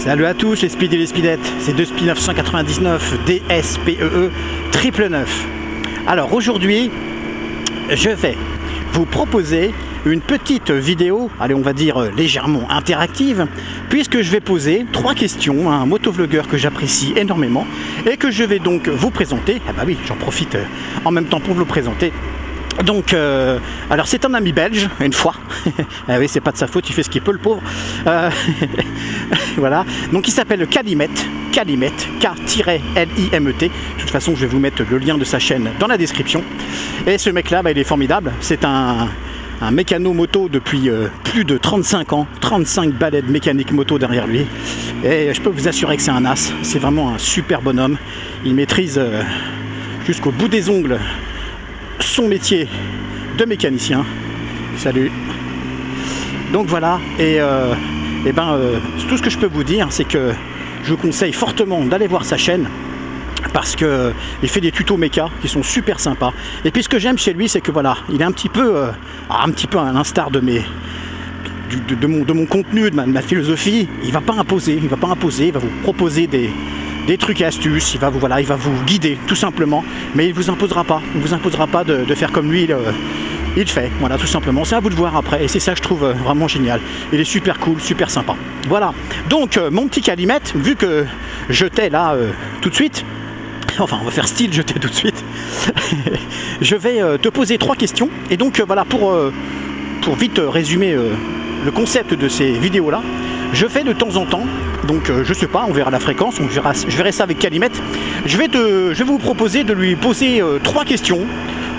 Salut à tous les Speed et les Speedettes, c'est de Speed 999 DSPEE 999. Alors aujourd'hui, je vais vous proposer une petite vidéo, allez on va dire légèrement interactive, puisque je vais poser 3 questions à un motovlogueur que j'apprécie énormément et que je vais donc vous présenter. Ah bah oui, j'en profite en même temps pour vous le présenter. Donc, alors c'est un ami belge, une fois. Ah oui, c'est pas de sa faute, il fait ce qu'il peut, le pauvre. Voilà. Donc, il s'appelle Kalimet, K-L-I-M-E-T. De toute façon, je vais vous mettre le lien de sa chaîne dans la description. Et ce mec-là, bah, il est formidable. C'est un mécano moto depuis plus de 35 ans, 35 balais de mécanique moto derrière lui. Et je peux vous assurer que c'est un as. C'est vraiment un super bonhomme. Il maîtrise jusqu'au bout des ongles son métier de mécanicien. Salut. Donc voilà, et tout ce que je peux vous dire, c'est que je vous conseille fortement d'aller voir sa chaîne parce que il fait des tutos méca qui sont super sympas. Et puis ce que j'aime chez lui, c'est que voilà, il est un petit peu à l'instar de mon contenu, de ma philosophie. Il va pas imposer, il va vous proposer des trucs et astuces, il va vous guider tout simplement, mais il vous imposera pas de faire comme lui il fait, voilà, tout simplement. C'est à vous de voir après, et c'est ça que je trouve vraiment génial. Il est super cool, super sympa. Voilà, donc mon petit Kalimet, vu que je t'ai là tout de suite, enfin on va faire style je t'ai tout de suite, je vais te poser 3 questions, et donc voilà, pour vite résumer le concept de ces vidéos là, je fais de temps en temps, donc je sais pas, on verra la fréquence, je verrai ça avec Kalimet. Je vais vous proposer de lui poser 3 questions,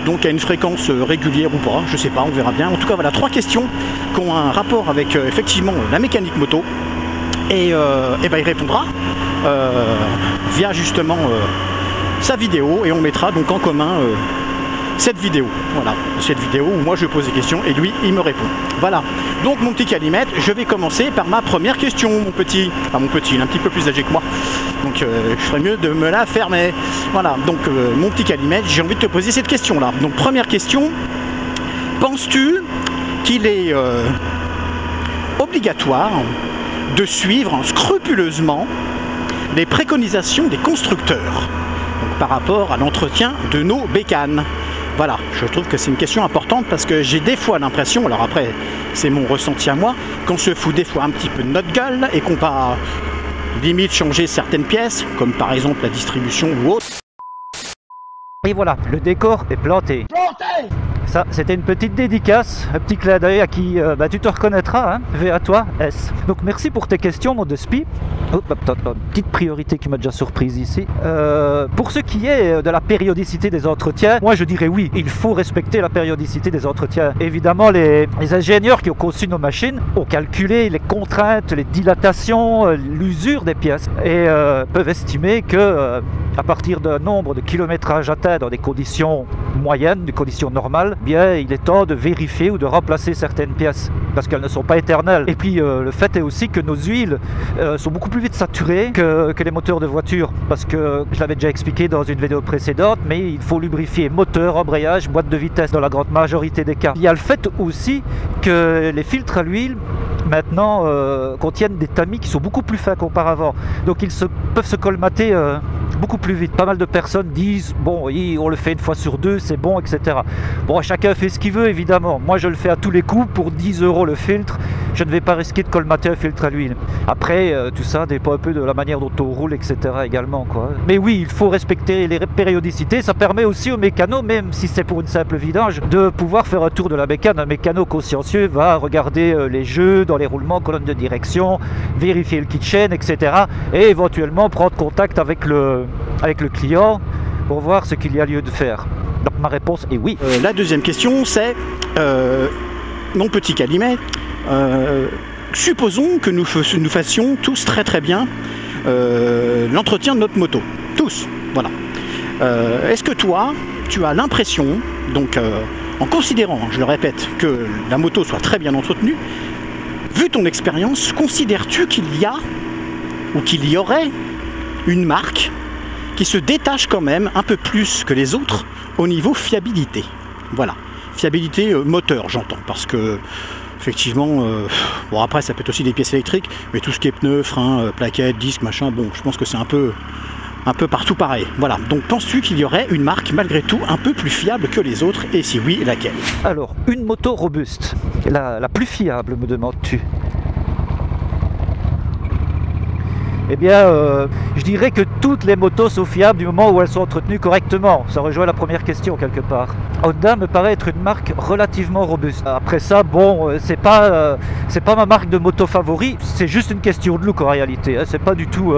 donc à une fréquence régulière ou pas, je sais pas, on verra bien. En tout cas voilà, 3 questions qui ont un rapport avec effectivement la mécanique moto, et ben, il répondra via justement sa vidéo, et on mettra donc en commun cette vidéo, voilà, cette vidéo où moi je pose des questions et lui il me répond. Voilà, donc mon petit Kalimet, je vais commencer par ma première question, mon petit, il est un petit peu plus âgé que moi, donc je ferais mieux de me la fermer. Voilà, donc mon petit Kalimet, j'ai envie de te poser cette question là. Donc première question, penses-tu qu'il est obligatoire de suivre scrupuleusement les préconisations des constructeurs par rapport à l'entretien de nos bécanes? Voilà, je trouve que c'est une question importante parce que j'ai des fois l'impression, alors après c'est mon ressenti à moi, qu'on se fout des fois un petit peu de notre gueule et qu'on va limite changer certaines pièces, comme par exemple la distribution ou autre. Et voilà, le décor est planté. Ça, c'était une petite dédicace, un petit clin d'œil à qui tu te reconnaîtras, hein, à toi, S. Donc merci pour tes questions, mon Despi. Oh, petite priorité qui m'a déjà surprise ici. Pour ce qui est de la périodicité des entretiens, moi je dirais oui, il faut respecter la périodicité des entretiens. Évidemment, les ingénieurs qui ont conçu nos machines ont calculé les contraintes, les dilatations, l'usure des pièces, et peuvent estimer que à partir d'un nombre de kilométrages atteints dans des conditions moyennes, des conditions normales, bien il est temps de vérifier ou de remplacer certaines pièces parce qu'elles ne sont pas éternelles. Et puis le fait est aussi que nos huiles sont beaucoup plus vite saturées que les moteurs de voiture, parce que je l'avais déjà expliqué dans une vidéo précédente, mais il faut lubrifier moteur, embrayage, boîte de vitesse dans la grande majorité des cas. Il y a le fait aussi que les filtres à l'huile maintenant contiennent des tamis qui sont beaucoup plus fins qu'auparavant, donc ils peuvent se colmater beaucoup plus vite. Pas mal de personnes disent bon, on le fait une fois sur 2, c'est bon, etc. Bon, chacun fait ce qu'il veut évidemment. Moi je le fais à tous les coups pour 10 € le filtre. Je ne vais pas risquer de colmater un filtre à l'huile. Après tout ça dépend un peu de la manière dont on roule, etc. également quoi. Mais oui, il faut respecter les périodicités. Ça permet aussi aux mécanos, même si c'est pour une simple vidange, de pouvoir faire un tour de la bécane. Un mécano consciencieux va regarder les jeux dans les roulements, colonne de direction, vérifier le kitchen, etc. et éventuellement prendre contact avec le client pour voir ce qu'il y a lieu de faire. Donc ma réponse est oui. La deuxième question c'est, mon petit Kalimet, supposons que nous fassions tous très très bien l'entretien de notre moto. Tous, voilà. Est-ce que toi, tu as l'impression, donc en considérant, je le répète, que la moto soit très bien entretenue, vu ton expérience, considères-tu qu'il y a ou qu'il y aurait une marque qui se détache quand même un peu plus que les autres au niveau fiabilité? Voilà, fiabilité moteur j'entends, parce que effectivement, bon après ça peut être aussi des pièces électriques, mais tout ce qui est pneus, freins, plaquettes, disques, machin, bon, je pense que c'est un peu partout pareil. Voilà, donc penses-tu qu'il y aurait une marque malgré tout un peu plus fiable que les autres, et si oui, laquelle? Alors, une moto robuste, la plus fiable, me demandes-tu? Eh bien, je dirais que toutes les motos sont fiables du moment où elles sont entretenues correctement. Ça rejoint la première question quelque part. Honda me paraît être une marque relativement robuste. Après ça, bon, c'est pas ma marque de moto favori, c'est juste une question de look en réalité. Hein. C'est pas du tout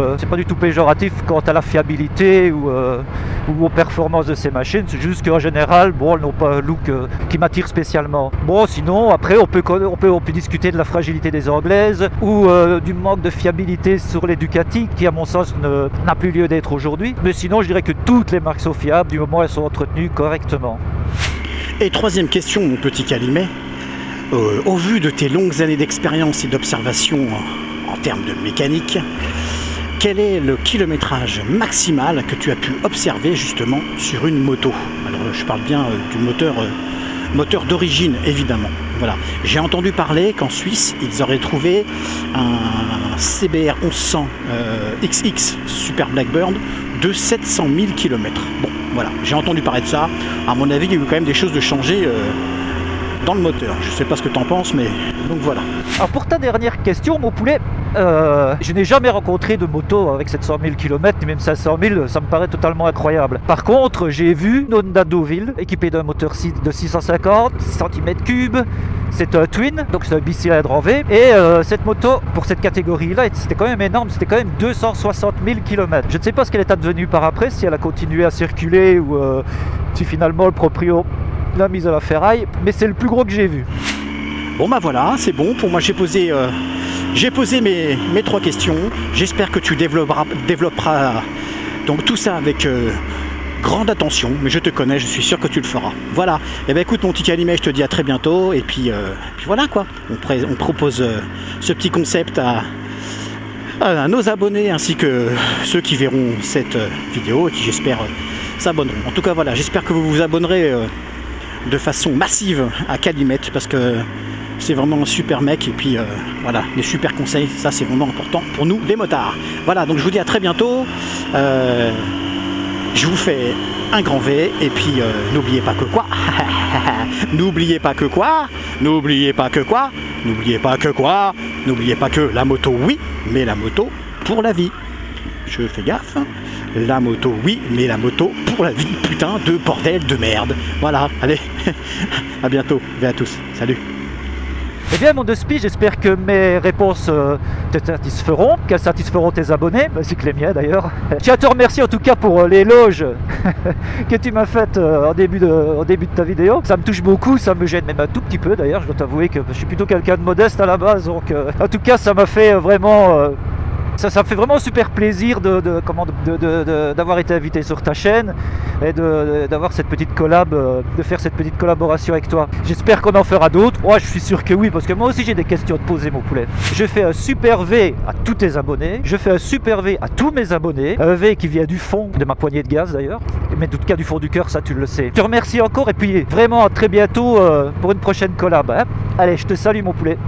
péjoratif quant à la fiabilité ou aux performances de ces machines. C'est juste qu'en général, bon, elles n'ont pas un look qui m'attire spécialement. Bon, sinon, après, on peut discuter de la fragilité des Anglaises ou du manque de fiabilité sur les Ducati, qui à mon sens n'a plus lieu d'être aujourd'hui. Mais sinon je dirais que toutes les marques sont fiables du moment où elles sont entretenues correctement. Et troisième question, mon petit Calimet, au vu de tes longues années d'expérience et d'observation en termes de mécanique, quel est le kilométrage maximal que tu as pu observer justement sur une moto? Alors je parle bien du moteur d'origine évidemment. Voilà. J'ai entendu parler qu'en Suisse ils auraient trouvé un CBR 1100 XX Super Blackbird de 700 000 km. Bon voilà, j'ai entendu parler de ça. À mon avis il y a eu quand même des choses de changer dans le moteur. Je sais pas ce que tu en penses, mais donc voilà. Alors pour ta dernière question, mon poulet, je n'ai jamais rencontré de moto avec 700 000 km, ni même 500 000, ça me paraît totalement incroyable. Par contre, j'ai vu une Honda Deauville équipée d'un moteur de 650 cm3. C'est un twin, donc c'est un bicylindre en V. Et cette moto, pour cette catégorie-là, c'était quand même énorme, c'était quand même 260 000 km. Je ne sais pas ce qu'elle est advenue par après, si elle a continué à circuler ou si finalement le proprio l'a mise à la ferraille, mais c'est le plus gros que j'ai vu. Bon bah voilà, c'est bon, pour moi j'ai posé mes trois questions. J'espère que tu développeras donc tout ça avec grande attention, mais je te connais, je suis sûr que tu le feras. Voilà, et ben écoute mon petit Calimet, je te dis à très bientôt, et puis voilà quoi, on propose ce petit concept à nos abonnés ainsi que ceux qui verront cette vidéo et qui j'espère s'abonneront. En tout cas voilà, j'espère que vous vous abonnerez de façon massive à Calimet parce que c'est vraiment un super mec et puis voilà, les super conseils, ça c'est vraiment important pour nous les motards. Voilà, donc je vous dis à très bientôt, je vous fais un grand V et puis n'oubliez pas que quoi n'oubliez pas que quoi n'oubliez pas que quoi n'oubliez pas que quoi n'oubliez pas que la moto oui, mais la moto pour la vie. Je fais gaffe. La moto, oui, mais la moto pour la vie, putain de bordel de merde. Voilà, allez, à bientôt, et à tous, salut. Eh bien mon Duspi, j'espère que mes réponses te satisferont, qu'elles satisferont tes abonnés, ainsi que les miens d'ailleurs. Je tiens à te remercier en tout cas pour l'éloge que tu m'as faite au début de ta vidéo. Ça me touche beaucoup, ça me gêne même un tout petit peu d'ailleurs, je dois t'avouer que je suis plutôt quelqu'un de modeste à la base, donc en tout cas ça m'a fait vraiment... Ça me fait vraiment super plaisir d'avoir été invité sur ta chaîne et d'avoir cette petite collab, de faire cette petite collaboration avec toi. J'espère qu'on en fera d'autres. Moi, je suis sûr que oui, parce que moi aussi j'ai des questions à te poser, mon poulet. Je fais un super V à tous tes abonnés. Je fais un super V à tous mes abonnés. Un V qui vient du fond de ma poignée de gaz d'ailleurs, mais en tout cas du fond du cœur, ça tu le sais. Je te remercie encore et puis vraiment à très bientôt pour une prochaine collab. Hein. Allez, je te salue, mon poulet.